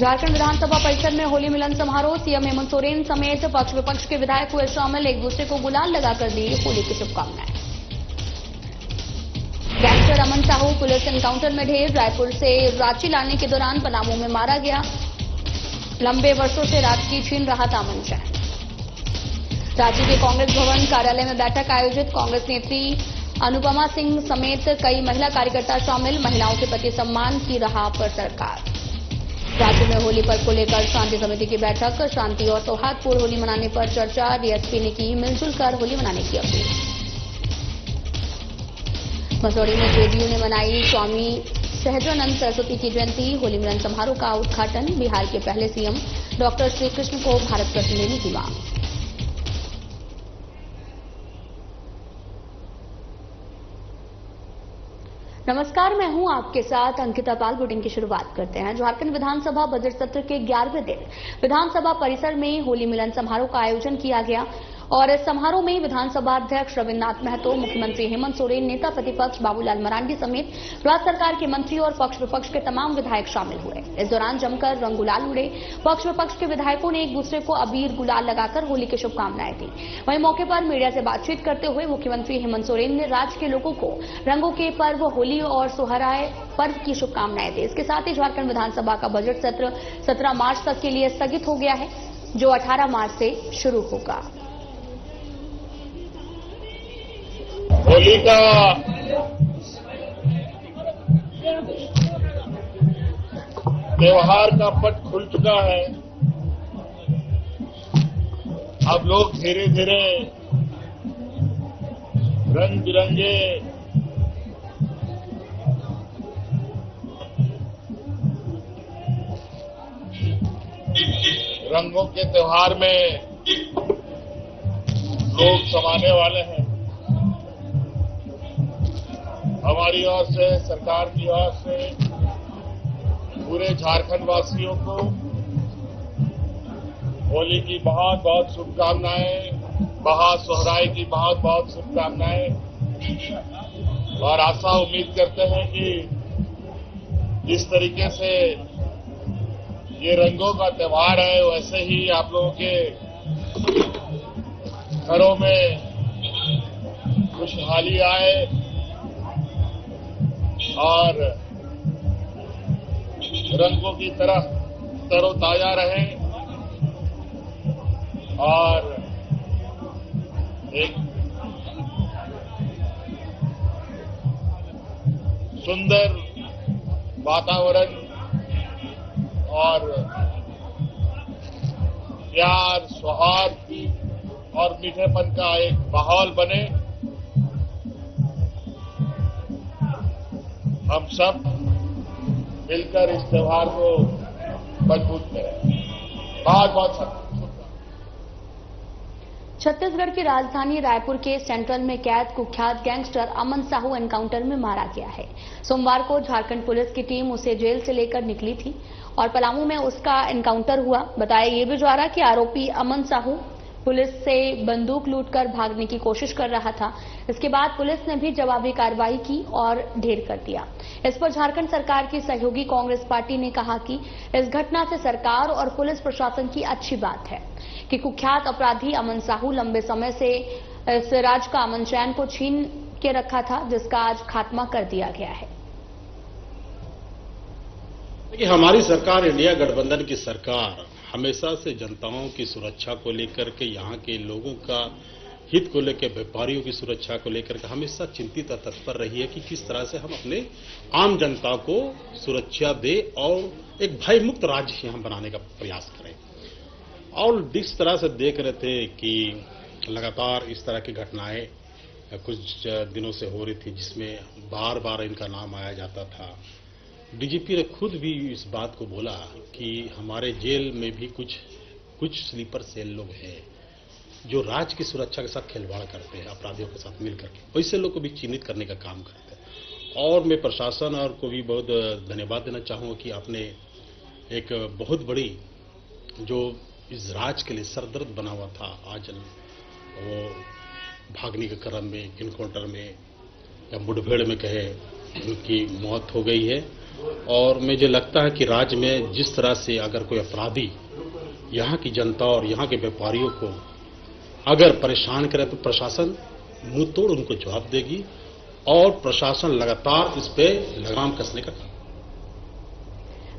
झारखंड विधानसभा परिसर में होली मिलन समारोह। सीएम हेमंत सोरेन समेत पक्ष विपक्ष के विधायक हुए शामिल। एक दूसरे को गुलाल लगाकर दी होली की शुभकामनाएं। गैंगस्टर अमन साहू पुलिस एनकाउंटर में ढेर। रायपुर से रांची लाने के दौरान पलामू में मारा गया। लंबे वर्षों से राजकीय छीन रहा था अमन चैन। रांची के कांग्रेस भवन कार्यालय में बैठक आयोजित। कांग्रेस नेत्री अनुपमा सिंह समेत कई महिला कार्यकर्ता शामिल। महिलाओं के प्रति सम्मान की राह पर सरकार। राज्य में होली पर्व को लेकर शांति समिति की बैठक। शांति और सौहार्दपूर्ण होली मनाने पर चर्चा। डीएसपी ने की मिलजुल कर होली मनाने की अपील। मसौढ़ी में जेडीयू ने मनाई स्वामी सहजानंद सरस्वती की जयंती। होली मिलन समारोह का उद्घाटन। बिहार के पहले सीएम डॉक्टर श्रीकृष्ण को भारत रत्न देने की मांग। नमस्कार, मैं हूं आपके साथ अंकिता पाल। बुलेटिन की शुरुआत करते हैं। झारखंड विधानसभा बजट सत्र के 11वें दिन विधानसभा परिसर में होली मिलन समारोह का आयोजन किया गया और इस समारोह में विधानसभा अध्यक्ष रविन्द्रनाथ महतो, मुख्यमंत्री हेमंत सोरेन, नेता प्रतिपक्ष बाबूलाल मरांडी समेत राज्य सरकार के मंत्री और पक्ष विपक्ष के तमाम विधायक शामिल हुए। इस दौरान जमकर रंग गुलाल उड़े। पक्ष विपक्ष के विधायकों ने एक दूसरे को अबीर गुलाल लगाकर होली की शुभकामनाएं दी। वहीं मौके पर मीडिया से बातचीत करते हुए मुख्यमंत्री हेमंत सोरेन ने राज्य के लोगों को रंगों के पर्व होली और सोहराय पर्व की शुभकामनाएं दी। इसके साथ ही झारखंड विधानसभा का बजट सत्र 17 मार्च तक के लिए स्थगित हो गया है, जो 18 मार्च से शुरू होगा। होली का त्योहार का पट खुल चुका है। अब लोग धीरे धीरे रंग बिरंगे रंगों के त्योहार में लोग समाने वाले हैं। हमारी ओर से, सरकार की ओर से पूरे झारखंड वासियों को होली की बहुत बहुत शुभकामनाएं, महासोहराय की बहुत बहुत शुभकामनाएं और आशा उम्मीद करते हैं कि जिस तरीके से ये रंगों का त्योहार है, वैसे ही आप लोगों के घरों में खुशहाली आए और रंगों की तरह तरोताजा रहे और एक सुंदर वातावरण और प्यार, सौहार्द और मीठेपन का एक माहौल बने। हम सब मिलकर इस त्योहार को मजबूत करें। बहुत बहुत शुभकामनाएं। छत्तीसगढ़ की राजधानी रायपुर के सेंट्रल में कैद कुख्यात गैंगस्टर अमन साहू एनकाउंटर में मारा गया है। सोमवार को झारखंड पुलिस की टीम उसे जेल से लेकर निकली थी और पलामू में उसका एनकाउंटर हुआ। बताया ये भी जा रहा कि आरोपी अमन साहू पुलिस से बंदूक लूटकर भागने की कोशिश कर रहा था। इसके बाद पुलिस ने भी जवाबी कार्रवाई की और ढेर कर दिया। इस पर झारखंड सरकार की सहयोगी कांग्रेस पार्टी ने कहा कि इस घटना से सरकार और पुलिस प्रशासन की अच्छी बात है कि कुख्यात अपराधी अमन साहू लंबे समय से इस राज्य का अमन चैन को छीन के रखा था, जिसका आज खात्मा कर दिया गया है। हमारी सरकार, इंडिया गठबंधन की सरकार, हमेशा से जनताओं की सुरक्षा को लेकर के, यहाँ के लोगों का हित को लेकर, व्यापारियों की सुरक्षा को लेकर के हमेशा चिंतित और तत्पर रही है कि किस तरह से हम अपने आम जनता को सुरक्षा दे और एक भय मुक्त राज्य यहाँ बनाने का प्रयास करें। और जिस तरह से देख रहे थे कि लगातार इस तरह की घटनाएं कुछ दिनों से हो रही थी, जिसमें बार बार इनका नाम आया जाता था। डीजीपी ने खुद भी इस बात को बोला कि हमारे जेल में भी कुछ स्लीपर सेल लोग हैं जो राज्य की सुरक्षा के साथ खिलवाड़ करते हैं, अपराधियों के साथ मिलकर के वैसे लोग को भी चिन्हित करने का काम करते हैं। और मैं प्रशासन और को भी बहुत धन्यवाद देना चाहूंगा कि आपने एक बहुत बड़ी जो इस राज्य के लिए सरदर्द बना हुआ था, आज वो भागने के क्रम में, इनकाउंटर में या मुठभेड़ में कहे उनकी मौत हो गई है और मुझे लगता है कि राज्य में जिस तरह से अगर कोई अपराधी यहाँ की जनता और यहाँ के व्यापारियों को अगर परेशान करे तो प्रशासन मुंह तोड़ उनको जवाब देगी और प्रशासन लगातार इस पे लगाम कसने का काम।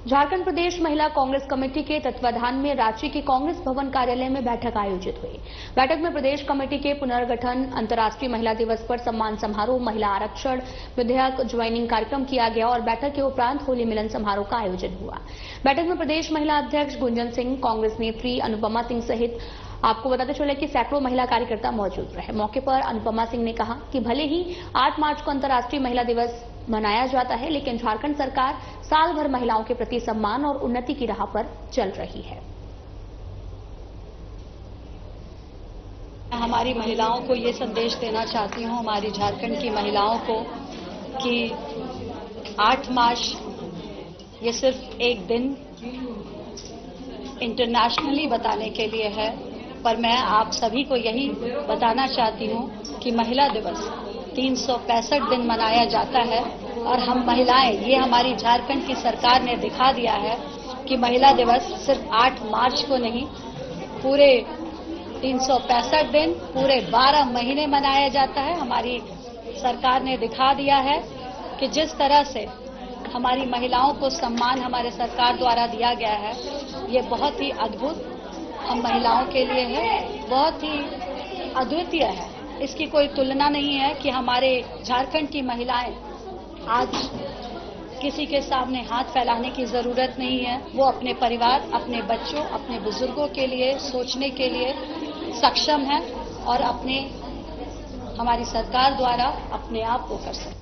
झारखंड प्रदेश महिला कांग्रेस कमेटी के तत्वाधान में रांची के कांग्रेस भवन कार्यालय में बैठक आयोजित हुई। बैठक में प्रदेश कमेटी के पुनर्गठन, अंतर्राष्ट्रीय महिला दिवस पर सम्मान समारोह, महिला आरक्षण विधेयक ज्वाइनिंग कार्यक्रम किया गया और बैठक के उपरांत होली मिलन समारोह का आयोजन हुआ। बैठक में प्रदेश महिला अध्यक्ष गुंजन सिंह, कांग्रेस नेत्री अनुपमा सिंह सहित आपको बताते चले कि सैकड़ों महिला कार्यकर्ता मौजूद रहे। मौके पर अनुपमा सिंह ने कहा कि भले ही 8 मार्च को अंतर्राष्ट्रीय महिला दिवस मनाया जाता है, लेकिन झारखंड सरकार साल भर महिलाओं के प्रति सम्मान और उन्नति की राह पर चल रही है। हमारी महिलाओं को ये संदेश देना चाहती हूँ, हमारी झारखंड की महिलाओं को, कि 8 मार्च ये सिर्फ एक दिन इंटरनेशनली बताने के लिए है, पर मैं आप सभी को यही बताना चाहती हूँ कि महिला दिवस 365 दिन मनाया जाता है और हम महिलाएं, ये हमारी झारखंड की सरकार ने दिखा दिया है कि महिला दिवस सिर्फ 8 मार्च को नहीं, पूरे 365 दिन, पूरे 12 महीने मनाया जाता है। हमारी सरकार ने दिखा दिया है कि जिस तरह से हमारी महिलाओं को सम्मान हमारे सरकार द्वारा दिया गया है, ये बहुत ही अद्भुत हम महिलाओं के लिए है, बहुत ही अद्वितीय है। इसकी कोई तुलना नहीं है कि हमारे झारखंड की महिलाएं आज किसी के सामने हाथ फैलाने की जरूरत नहीं है। वो अपने परिवार, अपने बच्चों, अपने बुजुर्गों के लिए सोचने के लिए सक्षम है और अपने हमारी सरकार द्वारा अपने आप को कर सकते।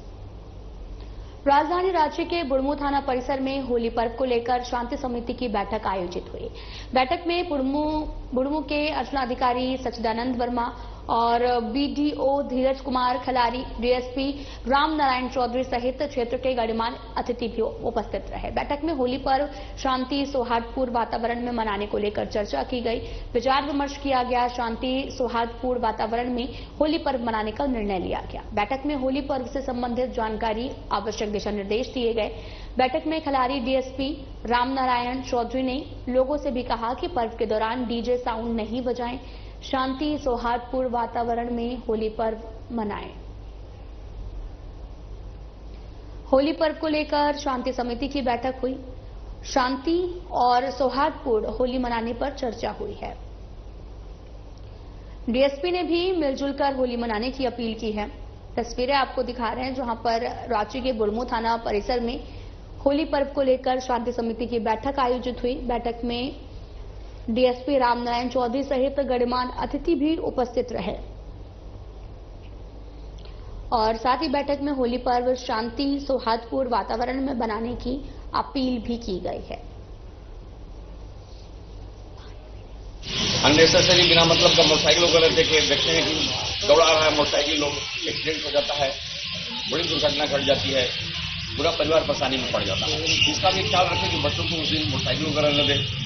राजधानी रांची के बुढ़मू थाना परिसर में होली पर्व को लेकर शांति समिति की बैठक आयोजित हुई। बैठक में बुढ़मू के अर्चनाधिकारी सच्चिदानंद वर्मा और बीडीओ धीरज कुमार खलारी, डीएसपी राम नारायण चौधरी सहित क्षेत्र के गणमान्य अतिथि भी उपस्थित रहे। बैठक में होली पर्व शांति सौहार्दपूर्ण वातावरण में मनाने को लेकर चर्चा की गई, विचार विमर्श किया गया। शांति सौहार्दपूर्ण वातावरण में होली पर्व मनाने का निर्णय लिया गया। बैठक में होली पर्व से संबंधित जानकारी, आवश्यक दिशा निर्देश दिए गए। बैठक में खलारी डीएसपी राम नारायण चौधरी ने लोगों से भी कहा कि पर्व के दौरान डीजे साउंड नहीं बजाएं, शांति सौहार्दपूर्ण वातावरण में होली पर्व मनाएं। होली पर्व को लेकर शांति समिति की बैठक हुई। शांति और सौहार्दपूर्ण होली मनाने पर चर्चा हुई है। डीएसपी ने भी मिलजुल कर होली मनाने की अपील की है। तस्वीरें आपको दिखा रहे हैं जहां पर रांची के बुढ़मू थाना परिसर में होली पर्व को लेकर शांति समिति की बैठक आयोजित हुई। बैठक में डीएसपी रामनारायण चौधरी सहित गणमान्य अतिथि भी उपस्थित रहे और साथ ही बैठक में होली पर्व शांति सौहार्दपूर्ण वातावरण में बनाने की अपील भी की गई है। अननेसेसरी बिना मतलब का मोटरसाइकिल वगैरह देखे देखते हैं कि दौड़ा रहा है मोटरसाइकिल, लोग एक्सीडेंट हो जाता है, बड़ी दुर्घटना घट जाती है, पूरा परिवार परेशानी में पड़ जाता है। इसका भी ख्याल रखें कि बच्चों को उस दिन मोटरसाइकिल वगैरह न दें,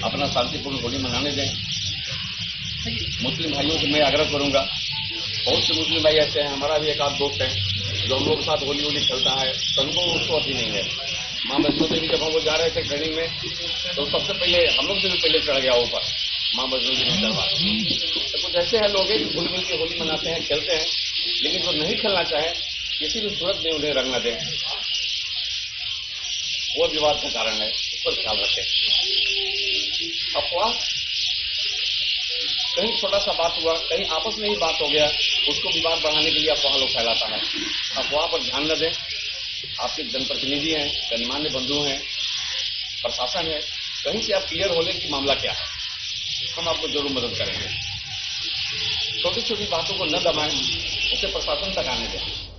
अपना शांतिपूर्ण होली मनाने दें। मुस्लिम भाइयों से मैं आग्रह करूंगा, बहुत से मुस्लिम भाई ऐसे हैं, हमारा भी एक आध दोस्त है जो हम लोग के साथ होली खेलता है, तो हमको उसको अभी नहीं है। माँ वैष्णो देवी जब हम लोग जा रहे थे ट्रेनिंग में, तो सबसे पहले हम लोग से भी पहले चढ़ गया ऊपर माँ वैष्णो देवी दरबार। तो कुछ ऐसे हैं लोग हैं जो घुल मिल के होली मनाते हैं, खेलते हैं, लेकिन जो नहीं खेलना चाहे किसी भी सूरत में उन्हें रंग न दें, वो विवाद का कारण है, उस पर ख्याल रखें। अफवाह, कहीं छोटा सा बात हुआ, कहीं आपस में ही बात हो गया, उसको विवाद बढ़ाने के लिए अफवाह लोग फैलाता है। अफवाह पर ध्यान न दें। आपके जनप्रतिनिधि हैं, गणमान्य बंधु हैं, प्रशासन है, कहीं से आप क्लियर हो लें कि मामला क्या है, हम आपको जरूर मदद करेंगे। छोटी छोटी बातों को न दबाएं, उसे प्रशासन तक आने दें।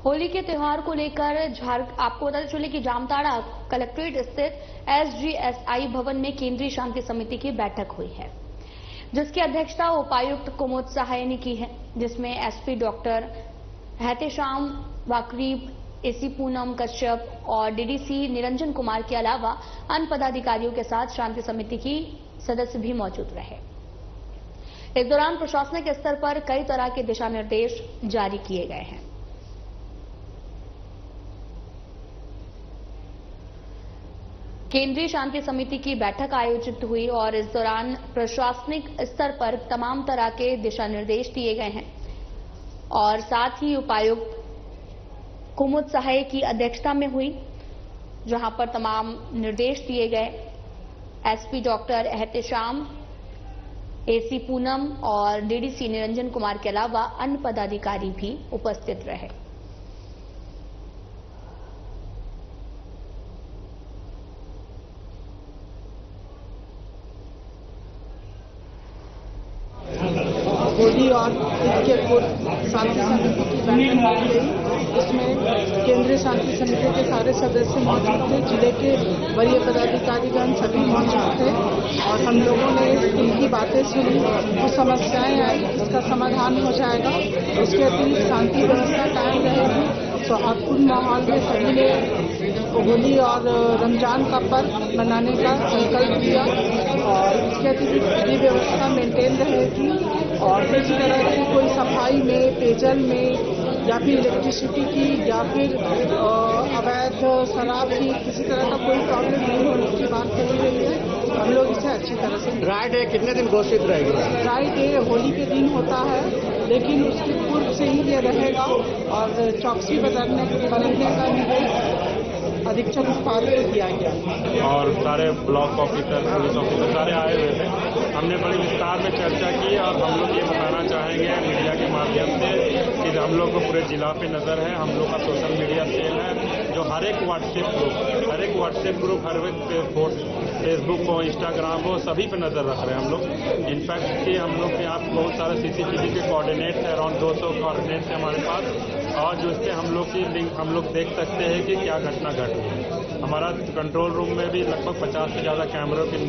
होली के त्योहार को लेकर आपको बताते चले कि जामताड़ा कलेक्ट्रेट स्थित एसजीएसआई भवन में केंद्रीय शांति समिति की बैठक हुई है, जिसकी अध्यक्षता उपायुक्त कुमुद सहाय ने की है, जिसमें एसपी डॉक्टर हैतेश्याम वाकरीब, एसी पूनम कश्यप और डीडीसी निरंजन कुमार के अलावा अन्य पदाधिकारियों के साथ शांति समिति की सदस्य भी मौजूद रहे। इस दौरान प्रशासनिक स्तर पर कई तरह के दिशा निर्देश जारी किए गए हैं। केंद्रीय शांति समिति की बैठक आयोजित हुई और इस दौरान प्रशासनिक स्तर पर तमाम तरह के दिशा निर्देश दिए गए हैं और साथ ही उपायुक्त कुमुद सहाय की अध्यक्षता में हुई, जहां पर तमाम निर्देश दिए गए। SP doctor Ehtesham, AC Poonam और डीडीसी निरंजन कुमार के अलावा अन्य पदाधिकारी भी उपस्थित रहे। होली और इसके पूर्व शांति समिति की बैठक की गई। इसमें केंद्रीय शांति समिति के सारे सदस्य मौजूद थे, जिले के वरीय पदाधिकारीगण सभी मौजूद थे और हम लोगों ने इनकी बातें सुनी। जो समस्याएं आई उसका समाधान हो जाएगा। उसके अतिरिक्त शांति व्यवस्था कायम रहेगी। सौहार्दपूर्ण माहौल में सभी ने होली और रमजान का पर्व मनाने का संकल्प लिया और इसके अतिरिक्त विधि व्यवस्था मेंटेन रहेगी और किसी तरह की कोई सफाई में, पेयजल में या फिर इलेक्ट्रिसिटी की या फिर अवैध शराब की किसी तरह का कोई प्रॉब्लम नहीं होने की बात कही गई है। हम लोग इसे अच्छी तरह से। ड्राई डे कितने दिन घोषित रहेगी? ड्राई डे होली के दिन होता है, लेकिन उसके पूर्व से ही ये रहेगा और चौकसी बरतने का निर्देश अधीक्षक उत्पाद को दिया गया। और सारे ब्लॉक ऑफिसर, पुलिस ऑफिसर सारे आए हुए थे। हमने बड़ी विस्तार में चर्चा की और हम लोग ये बताना चाहेंगे मीडिया के माध्यम से कि हम लोग को पूरे जिला पे नजर है। हम लोग का सोशल मीडिया सेल है जो हर एक व्हाट्सएप ग्रुप हर एक फेसबुक हो, इंस्टाग्राम हो, सभी पे नजर रख रहे हैं हम लोग। इनफैक्ट कि हम लोग के यहाँ बहुत सारे सीसीटीवी के कोऑर्डिनेट्स है, अराउंड 200 कोऑर्डिनेट्स है हमारे पास और जो इससे हम लोग की लिंक हम लोग देख सकते हैं कि क्या घटना घट रही है। हमारा कंट्रोल रूम में भी लगभग 50 से ज़्यादा कैमरों की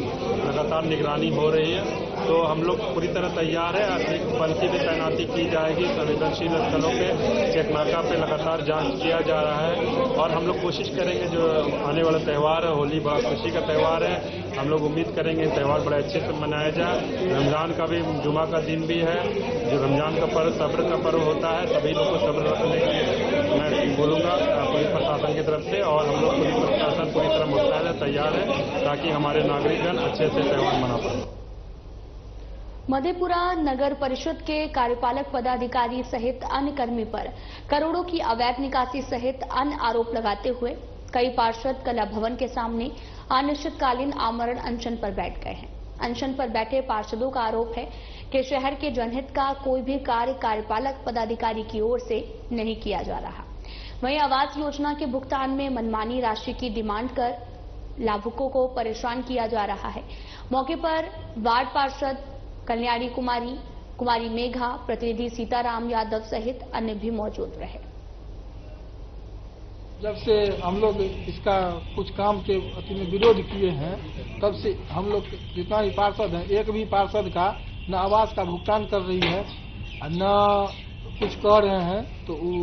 लगातार निगरानी हो रही है। तो हम लोग पूरी तरह तैयार है। अतिरिक्त बल की भी तैनाती की जाएगी। संवेदनशील स्थलों पे चेकनाका पे लगातार जांच किया जा रहा है और हम लोग कोशिश करेंगे जो आने वाला त्यौहार है, होली बड़ा खुशी का त्यौहार है, हम लोग उम्मीद करेंगे त्यौहार बड़े अच्छे से मनाया जाए। रमजान का भी जुमा का दिन भी है, जो रमजान का पर्व सब्र का पर्व होता है। सभी लोग को सब्र रखने की मैं बोलूँगा पुलिस प्रशासन की तरफ से और हम लोग पुलिस प्रशासन पूरी तरह मुस्तैद है, तैयार है ताकि हमारे नागरिकगण अच्छे से त्यौहार मना पाए। मधेपुरा नगर परिषद के कार्यपालक पदाधिकारी सहित अन्य कर्मी पर करोड़ों की अवैध निकासी सहित अन्य आरोप लगाते हुए कई पार्षद कला भवन के सामने अनिश्चितकालीन आमरण अनशन पर बैठ गए हैं। अनशन पर बैठे पार्षदों का आरोप है कि शहर के जनहित का कोई भी कार्य कार्यपालक पदाधिकारी की ओर से नहीं किया जा रहा। वहीं आवास योजना के भुगतान में मनमानी राशि की डिमांड कर लाभुकों को परेशान किया जा रहा है। मौके पर वार्ड पार्षद कल्याणी कुमारी मेघा, प्रतिनिधि सीताराम यादव सहित अन्य भी मौजूद रहे। जब से हम लोग इसका कुछ काम के प्रति में विरोध किए हैं, तब से हम लोग जितना भी पार्षद हैं, एक भी पार्षद का न आवास का भुगतान कर रही है न कुछ कह रहे हैं तो वो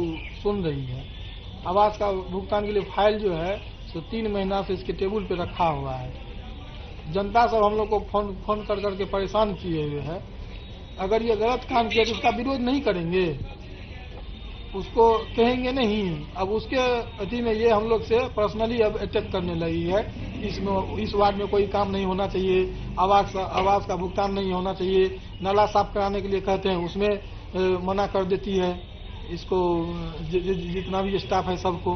सुन रही है। आवास का भुगतान के लिए फाइल जो है तो 3 महीना से इसके टेबल पे रखा हुआ है। जनता सब हम लोग को फोन कर करके परेशान किए हुए है। अगर ये गलत काम किया तो उसका विरोध नहीं करेंगे, उसको कहेंगे नहीं। अब उसके अति में ये हम लोग से पर्सनली अब अटैक करने लगी है। इस वार्ड में कोई काम नहीं होना चाहिए, आवास का भुगतान नहीं होना चाहिए, नाला साफ कराने के लिए कहते हैं उसमें मना कर देती है। इसको जितना भी स्टाफ है सबको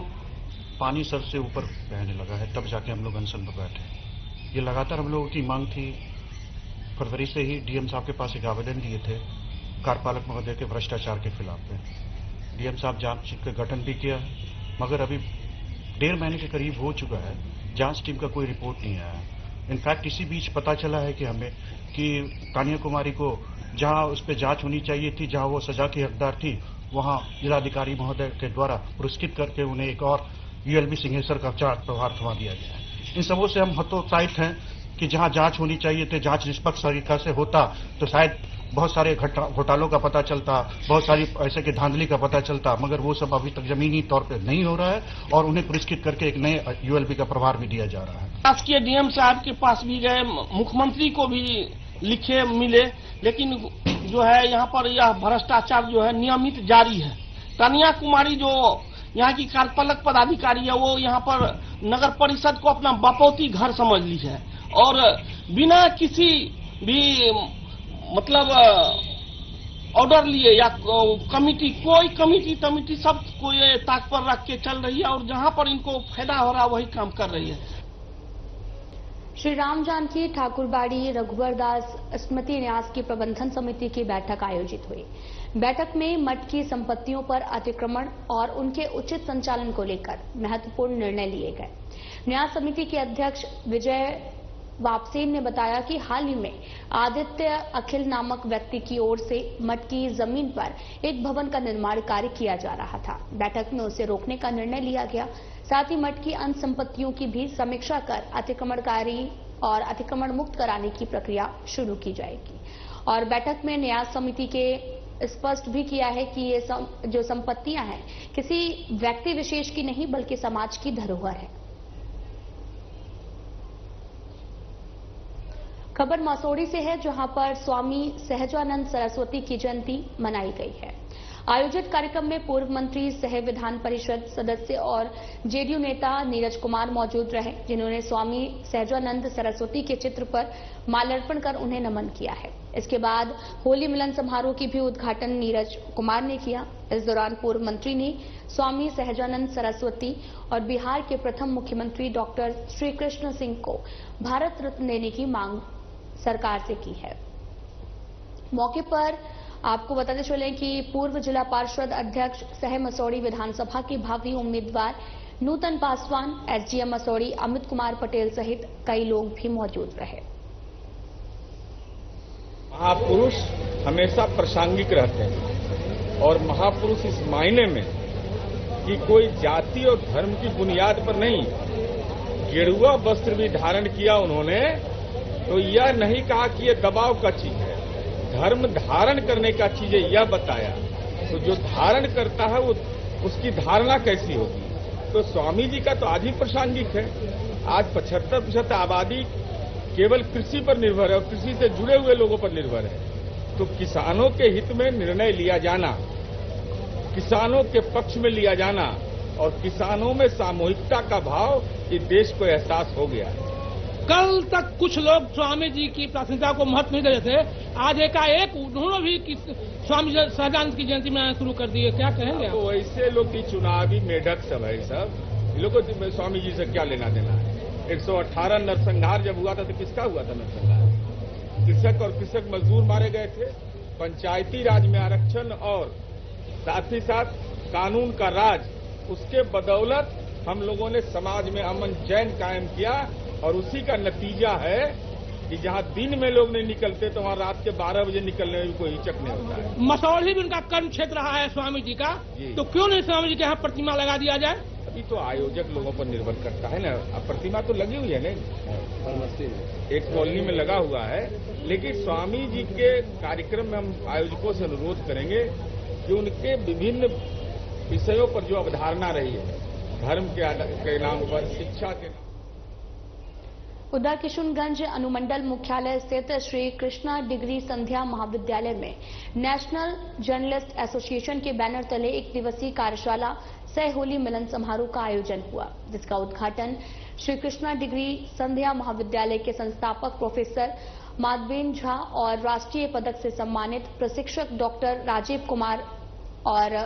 पानी सर से ऊपर बहने लगा है, तब जाके हम लोग अनशन पर बैठे। ये लगातार हम लोगों की मांग थी। फरवरी से ही डीएम साहब के पास एक आवेदन दिए थे कार्यपालक महोदय के भ्रष्टाचार के खिलाफ में। डीएम साहब जांच का गठन भी किया, मगर अभी 1.5 महीने के करीब हो चुका है, जांच टीम का कोई रिपोर्ट नहीं आया। इनफैक्ट इसी बीच पता चला है कि हमें कि कान्या कुमारी को जहां उस पर जांच होनी चाहिए थी, जहां वो सजा की हकदार थी, वहां जिलाधिकारी महोदय के द्वारा पुरस्कृत करके उन्हें एक और यूएलबी सिंहेश्वर का चार्ज प्रभार थमा दिया गया है। इन सबों से हम हतोत्साहित हैं कि जहां जांच होनी चाहिए थी, जांच निष्पक्ष तरीका से होता तो शायद बहुत सारे घोटालों का पता चलता, बहुत सारी ऐसे की धांधली का पता चलता, मगर वो सब अभी तक जमीनी तौर पे नहीं हो रहा है और उन्हें पुरस्कृत करके एक नए यूएलबी का प्रभार भी दिया जा रहा है। शासकीय डीएम साहब के पास भी गए, मुख्यमंत्री को भी लिखे मिले, लेकिन जो है यहाँ पर यह भ्रष्टाचार जो है नियमित जारी है। कन्या कुमारी जो यहाँ की कार्यपालक पदाधिकारी है वो यहाँ पर नगर परिषद को अपना बपौती घर समझ ली है और बिना किसी भी मतलब ऑर्डर लिए या कमिटी कोई कमिटी सब को ये ताक पर रख के चल रही है और जहाँ पर इनको फायदा हो रहा है वही काम कर रही है। श्री राम जानकी ठाकुरबाड़ी रघुवर दास स्मृति न्यास की प्रबंधन समिति की बैठक आयोजित हुई। बैठक में मठ की संपत्तियों पर अतिक्रमण और उनके उचित संचालन को लेकर महत्वपूर्ण निर्णय लिए गए। न्यास समिति के अध्यक्ष विजय वापसेन ने बताया कि हाल ही में आदित्य अखिल नामक व्यक्ति की ओर से मठ की जमीन पर एक भवन का निर्माण कार्य किया जा रहा था। बैठक में उसे रोकने का निर्णय लिया गया। साथ ही मठ की अन्य संपत्तियों की भी समीक्षा कर अतिक्रमणकारी और अतिक्रमण मुक्त कराने की प्रक्रिया शुरू की जाएगी। और बैठक में न्यास समिति के स्पष्ट भी किया है कि ये जो संपत्तियां हैं किसी व्यक्ति विशेष की नहीं बल्कि समाज की धरोहर है। खबर मसौड़ी से है, जहां पर स्वामी सहजानंद सरस्वती की जयंती मनाई गई है। आयोजित कार्यक्रम में पूर्व मंत्री सह विधान परिषद सदस्य और जेडीयू नेता नीरज कुमार मौजूद रहे, जिन्होंने स्वामी सहजानंद सरस्वती के चित्र पर माल्यार्पण कर उन्हें नमन किया है। इसके बाद होली मिलन समारोह की भी उद्घाटन नीरज कुमार ने किया। इस दौरान पूर्व मंत्री ने स्वामी सहजानंद सरस्वती और बिहार के प्रथम मुख्यमंत्री डॉक्टर श्री कृष्ण सिंह को भारत रत्न देने की मांग सरकार से की है। मौके पर आपको बताते चले कि पूर्व जिला पार्षद अध्यक्ष सह मसौड़ी विधानसभा के भावी उम्मीदवार नूतन पासवान, एसडीएम मसौड़ी अमित कुमार पटेल सहित कई लोग भी मौजूद रहे। महापुरुष हमेशा प्रासंगिक रहते हैं और महापुरुष इस मायने में कि कोई जाति और धर्म की बुनियाद पर नहीं, गेरुआ वस्त्र भी धारण किया उन्होंने तो यह नहीं कहा कि यह दबाव का चीज है, धर्म धारण करने का चीज है, यह बताया। तो जो धारण करता है वो उसकी धारणा कैसी होगी। तो स्वामी जी का तो आज ही प्रासंगिक है। आज 75% आबादी केवल कृषि पर निर्भर है और कृषि से जुड़े हुए लोगों पर निर्भर है। तो किसानों के हित में निर्णय लिया जाना, किसानों के पक्ष में लिया जाना और किसानों में सामूहिकता का भाव इस देश को एहसास हो गया है। कल तक कुछ लोग स्वामी जी की प्राथमिकता को महत्व नहीं दे रहे थे, आज एकाएक उन्होंने भी स्वामी सहजानंद की जयंती मनाना शुरू कर दी है। क्या कहेंगे? तो ऐसे लोग की चुनावी मेढक सब है, सब लोगों को स्वामी जी से क्या लेना देना है। 118 नरसंहार जब हुआ था तो किसका हुआ था नरसंहार? कृषक और कृषक मजदूर मारे गए थे। पंचायती राज में आरक्षण और साथ ही साथ कानून का राज, उसके बदौलत हम लोगों ने समाज में अमन चैन कायम किया और उसी का नतीजा है कि जहां दिन में लोग नहीं निकलते तो वहां रात के 12 बजे निकलने में भी कोई हिचक नहीं होता है। मसौड़ी भी उनका कर्म क्षेत्र रहा है स्वामी जी का, तो क्यों नहीं स्वामी जी के यहाँ प्रतिमा लगा दिया जाए? अभी तो आयोजक लोगों पर निर्भर करता है ना। अब प्रतिमा तो लगी हुई है नहीं, एक कॉलोनी में लगा हुआ है, लेकिन स्वामी जी के कार्यक्रम में हम आयोजकों से अनुरोध करेंगे कि उनके विभिन्न विषयों पर जो अवधारणा रही है, धर्म के नाम पर, शिक्षा के नाम। उधर किशुनगंज अनुमंडल मुख्यालय स्थित श्री कृष्णा डिग्री संध्या महाविद्यालय में नेशनल जर्नलिस्ट एसोसिएशन के बैनर तले एक दिवसीय कार्यशाला सह होली मिलन समारोह का आयोजन हुआ, जिसका उद्घाटन श्री कृष्णा डिग्री संध्या महाविद्यालय के संस्थापक प्रोफेसर माधवेन झा और राष्ट्रीय पदक से सम्मानित प्रशिक्षक डॉक्टर राजीव कुमार और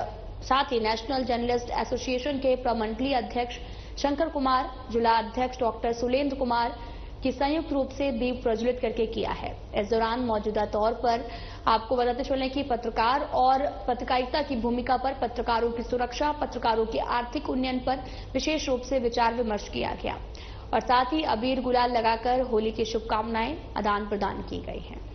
साथ ही नेशनल जर्नलिस्ट एसोसिएशन के प्रमंडलीय अध्यक्ष शंकर कुमार, जिला अध्यक्ष डॉक्टर सुलेंद्र कुमार की संयुक्त रूप से दीप प्रज्वलित करके किया है। इस दौरान मौजूदा तौर पर आपको बताते चलें कि पत्रकार और पत्रकारिता की भूमिका पर, पत्रकारों की सुरक्षा, पत्रकारों के आर्थिक उन्नयन पर विशेष रूप से विचार विमर्श किया गया और साथ ही अबीर गुलाल लगाकर होली की शुभकामनाएं आदान प्रदान की गई हैं।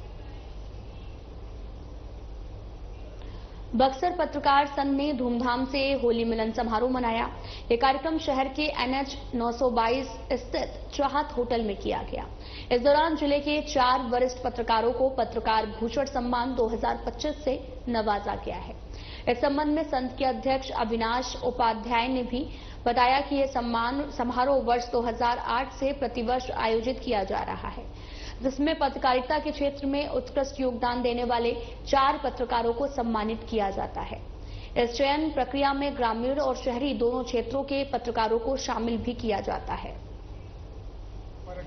बक्सर पत्रकार संघ ने धूमधाम से होली मिलन समारोह मनाया। ये कार्यक्रम शहर के NH 922 स्थित चाहत होटल में किया गया। इस दौरान जिले के 4 वरिष्ठ पत्रकारों को पत्रकार भूषण सम्मान 2025 से नवाजा गया है। इस संबंध में संघ के अध्यक्ष अविनाश उपाध्याय ने भी बताया कि यह सम्मान समारोह वर्ष 2008 से प्रतिवर्ष आयोजित किया जा रहा है, जिसमें पत्रकारिता के क्षेत्र में उत्कृष्ट योगदान देने वाले 4 पत्रकारों को सम्मानित किया जाता है। इस चयन प्रक्रिया में ग्रामीण और शहरी दोनों क्षेत्रों के पत्रकारों को शामिल भी किया जाता है।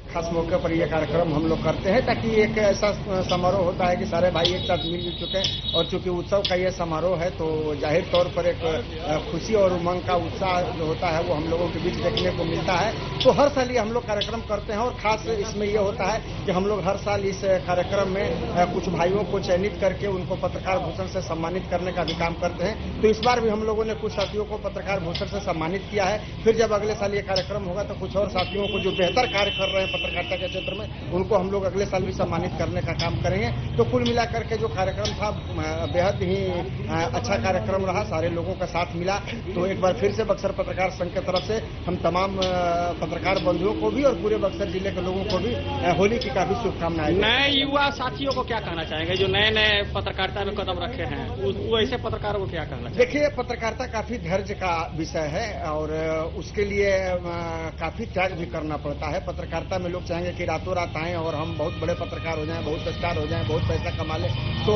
खास मौके पर यह कार्यक्रम हम लोग करते हैं ताकि एक ऐसा समारोह होता है कि सारे भाई एक साथ मिलजुल चुके हैं और चूंकि उत्सव का यह समारोह है तो जाहिर तौर पर एक खुशी और उमंग का उत्साह जो होता है वो हम लोगों के बीच देखने को मिलता है। तो हर साल ये हम लोग कार्यक्रम करते हैं और खास इसमें यह होता है कि हम लोग हर साल इस कार्यक्रम में कुछ भाइयों को चयनित करके उनको पत्रकार भूषण से सम्मानित करने का भी काम करते हैं। तो इस बार भी हम लोगों ने कुछ साथियों को पत्रकार भूषण से सम्मानित किया है। फिर जब अगले साल ये कार्यक्रम होगा तो कुछ और साथियों को जो बेहतर कार्य कर रहे हैं पत्रकारिता के क्षेत्र में उनको हम लोग अगले साल भी सम्मानित करने का काम करेंगे। तो कुल मिलाकर के जो कार्यक्रम था बेहद ही अच्छा कार्यक्रम रहा, सारे लोगों का साथ मिला। तो एक बार फिर से बक्सर पत्रकार संघ की तरफ से हम तमाम पत्रकार बंधुओं को भी और पूरे बक्सर जिले के लोगों को भी होली की काफी शुभकामनाएं। नए युवा साथियों को क्या कहना चाहेंगे जो नए नए पत्रकारिता में कदम रखे हैं, वो ऐसे पत्रकारों को क्या कहना चाहेंगे? देखिए, पत्रकारिता काफी धैर्य का विषय है और उसके लिए काफी त्याग भी करना पड़ता है। पत्रकारिता में लोग चाहेंगे कि रातों रात आए और हम बहुत बड़े पत्रकार हो जाएं, बहुत स्टार हो जाएं, बहुत पैसा कमा लें, तो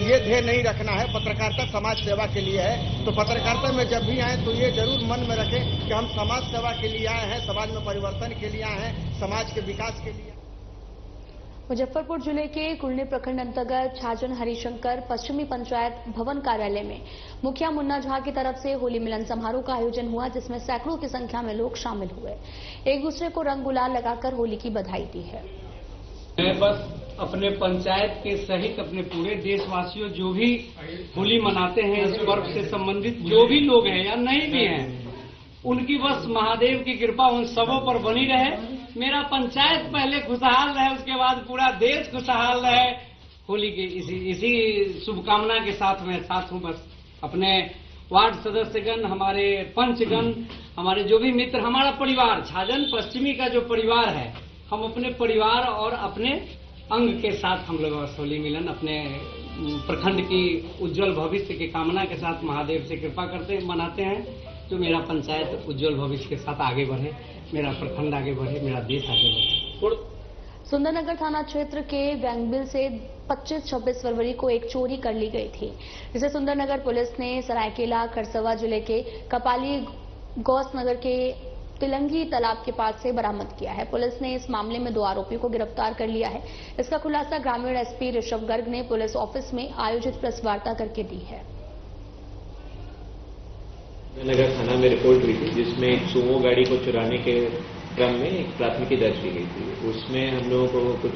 ये ध्येय नहीं रखना है। पत्रकारिता समाज सेवा के लिए है। तो पत्रकारिता में जब भी आए तो ये जरूर मन में रखें कि हम समाज सेवा के लिए आए हैं, समाज में परिवर्तन के लिए आए हैं, समाज के विकास के लिए। मुजफ्फरपुर जिले के कुलनी प्रखंड अंतर्गत छाजन हरिशंकर पश्चिमी पंचायत भवन कार्यालय में मुखिया मुन्ना झा की तरफ से होली मिलन समारोह का आयोजन हुआ, जिसमें सैकड़ों की संख्या में लोग शामिल हुए। एक दूसरे को रंग गुलाल लगाकर होली की बधाई दी है। मैं बस अपने पंचायत के सहित अपने पूरे देशवासियों जो भी होली मनाते हैं, इस पर्व से संबंधित जो भी लोग हैं या नहीं भी हैं, उनकी बस महादेव की कृपा उन सबों पर बनी रहे। मेरा पंचायत पहले खुशहाल रहे, उसके बाद पूरा देश खुशहाल रहे। होली के इसी शुभकामना के साथ मैं साथ हूं। बस अपने वार्ड सदस्यगण, हमारे पंचगण, हमारे जो भी मित्र, हमारा परिवार छाजन पश्चिमी का जो परिवार है, हम अपने परिवार और अपने अंग के साथ हम लोग होली मिलन अपने प्रखंड की उज्जवल भविष्य की कामना के साथ महादेव से कृपा मनाते हैं। तो मेरा पंचायत उज्जवल भविष्य के साथ आगे बढ़े, मेरा प्रखंड आगे बढ़े, मेरा देश आगे बढ़े। सुंदरनगर थाना क्षेत्र के बैंगबिल से 25-26 फरवरी को एक चोरी कर ली गई थी, जिसे सुंदरनगर पुलिस ने सरायकेला खरसवा जिले के कपाली गौसनगर के तिलंगी तालाब के पास से बरामद किया है। पुलिस ने इस मामले में 2 आरोपियों को गिरफ्तार कर लिया है। इसका खुलासा ग्रामीण एसपी ऋषभ गर्ग ने पुलिस ऑफिस में आयोजित प्रेस वार्ता करके दी है। नगर थाना में रिपोर्ट हुई थी जिसमें एक सुमो गाड़ी को चुराने के क्रम में एक प्राथमिकी दर्ज की गई थी। उसमें हम लोगों को कुछ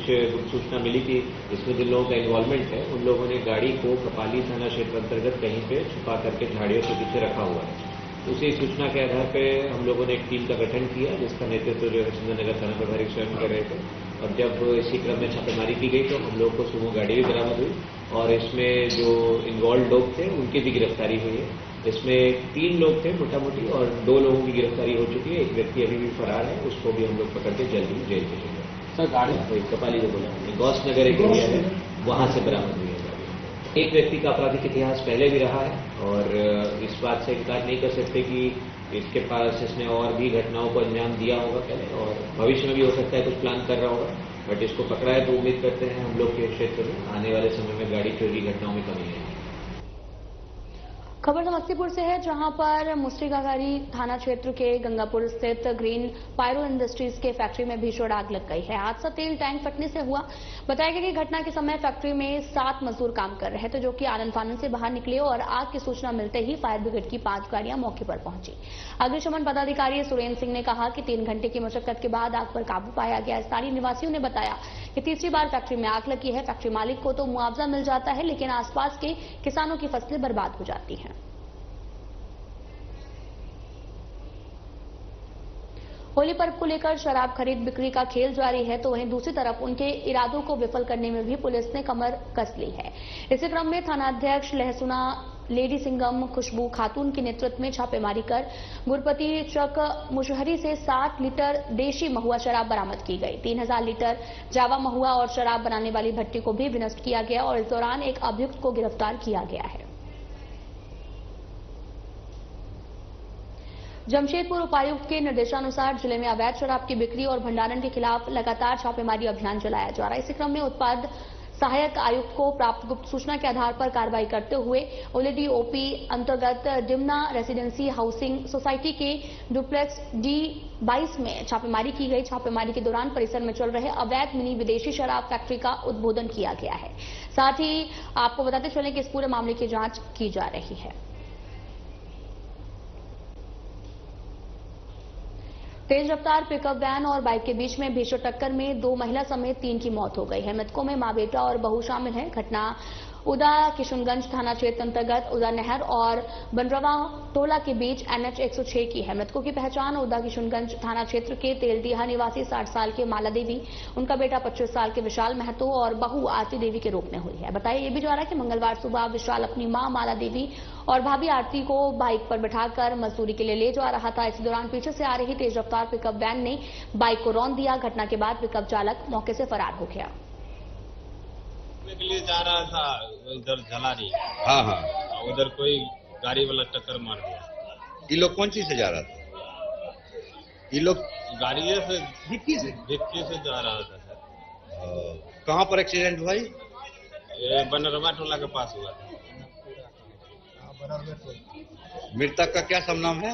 सूचना मिली थी, इसमें जिन लोगों का इन्वॉल्वमेंट है उन लोगों ने गाड़ी को कपाली थाना क्षेत्र अंतर्गत कहीं पे छुपा करके झाड़ियों के पीछे रखा हुआ है। उसी सूचना के आधार पर हम लोगों ने एक टीम का गठन किया, जिसका नेतृत्व जो है सुंदरनगर थाना प्रभारी स्वयं कर रहे थे। और जब इसी क्रम में छापेमारी की गई तो हम लोग को सुमो गाड़ी भी बरामद हुई और इसमें जो इन्वॉल्व लोग थे उनकी भी गिरफ्तारी हुई है। इसमें 3 लोग थे मोटा मोटी और 2 लोगों की गिरफ्तारी हो चुकी है। एक व्यक्ति अभी भी फरार है, उसको भी हम लोग पकड़ के जल्दी जेल भेजेंगे। सर गाड़ी कपाली जो बोला गौसनगर एक एरिया है, वहां से बरामद हुई है गाड़ी। एक व्यक्ति का आपराधिक इतिहास पहले भी रहा है और इस बात से इनकार नहीं कर सकते कि इसके पास इसने और भी घटनाओं को अंजाम दिया होगा पहले और भविष्य में भी हो सकता है कुछ प्लान कर रहा होगा। बट इसको पकड़ा है तो उम्मीद करते हैं हम लोग के क्षेत्र में आने वाले समय में गाड़ी चोरी घटनाओं में कमी आएगी। खबर समस्तीपुर से है, जहां पर मुस्रीगागारी थाना क्षेत्र के गंगापुर स्थित ग्रीन पायरो इंडस्ट्रीज के फैक्ट्री में भीषण आग लग गई है। हादसा तेल टैंक फटने से हुआ। बताया गया कि घटना के समय फैक्ट्री में 7 मजदूर काम कर रहे थे, जो कि आनन फानन से बाहर निकले और आग की सूचना मिलते ही फायर ब्रिगेड की 5 गाड़ियां मौके पर पहुंची। अग्निशमन पदाधिकारी सुरेंद्र सिंह ने कहा कि 3 घंटे की मशक्कत के बाद आग पर काबू पाया गया। स्थानीय निवासियों ने बताया कि तीसरी बार फैक्ट्री में आग लगी है। फैक्ट्री मालिक को तो मुआवजा मिल जाता है, लेकिन आसपास के किसानों की फसलें बर्बाद हो जाती हैं। होली पर्व को लेकर शराब खरीद बिक्री का खेल जारी है, तो वहीं दूसरी तरफ उनके इरादों को विफल करने में भी पुलिस ने कमर कस ली है। इसी क्रम में थानाध्यक्ष लहसुना लेडी सिंगम खुशबू खातून के नेतृत्व में छापेमारी कर गुरपति चक मुशहरी से 60 लीटर देशी महुआ शराब बरामद की गई। 3000 लीटर जावा महुआ और शराब बनाने वाली भट्टी को भी विनष्ट किया गया और इस दौरान एक अभियुक्त को गिरफ्तार किया गया है। जमशेदपुर उपायुक्त के निर्देशानुसार जिले में अवैध शराब की बिक्री और भंडारण के खिलाफ लगातार छापेमारी अभियान चलाया जा रहा है। इसी क्रम में उत्पाद सहायक आयुक्त को प्राप्त गुप्त सूचना के आधार पर कार्रवाई करते हुए ओलेडी ओपी अंतर्गत डिमना रेसिडेंसी हाउसिंग सोसाइटी के डुप्लेक्स D22 में छापेमारी की गई। छापेमारी के दौरान परिसर में चल रहे अवैध मिनी विदेशी शराब फैक्ट्री का उद्भेदन किया गया है। साथ ही आपको बताते चलें कि इस पूरे मामले की जांच की जा रही है। तेज रफ्तार पिकअप वैन और बाइक के बीच में भीषण टक्कर में 2 महिला समेत 3 की मौत हो गई है। मृतकों में मां बेटा और बहू शामिल है। घटना उदा किशनगंज थाना क्षेत्र अंतर्गत उदा नहर और बनरवा टोला के बीच NH 106 की है। मृतकों की पहचान उदा किशनगंज थाना क्षेत्र के तेलडीहा निवासी 60 साल के माला देवी, उनका बेटा 25 साल के विशाल महतो और बहू आरती देवी के रूप में हुई है। बताया ये भी जा रहा है कि मंगलवार सुबह विशाल अपनी मां माला देवी और भाभी आरती को बाइक पर बिठाकर मजदूरी के लिए ले जा रहा था। इसी दौरान पीछे से आ रही तेज रफ्तार पिकअप वैन ने बाइक को रौंद दिया। घटना के बाद पिकअप चालक मौके से फरार हो गया। के लिए जा रहा था उधर झलारी। हाँ उधर कोई गाड़ी वाला टक्कर मार दिया। ये लोग कौन चीज से जा रहा था? ये लोग गाड़ी से भिक्की से जा रहा था सर। कहाँ पर एक्सीडेंट हुआ? ये बनरवा टोला के पास हुआ था। मृतक का क्या सब नाम है?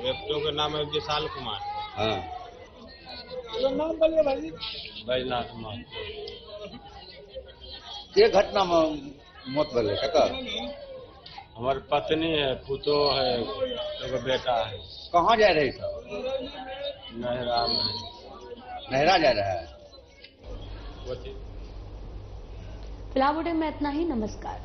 व्यक्तियों का नाम है विशाल कुमार। हाँ, नाम बोलिए भाई। बैजनाथ कुमार। ये घटना में मौत भले काका? हमारी पत्नी है, पुतो है, एक बेटा है। कहाँ जा रहे थे? नहरा में। नहरा जा रहा है। फिलहाल बुलेटिन में इतना ही। नमस्कार।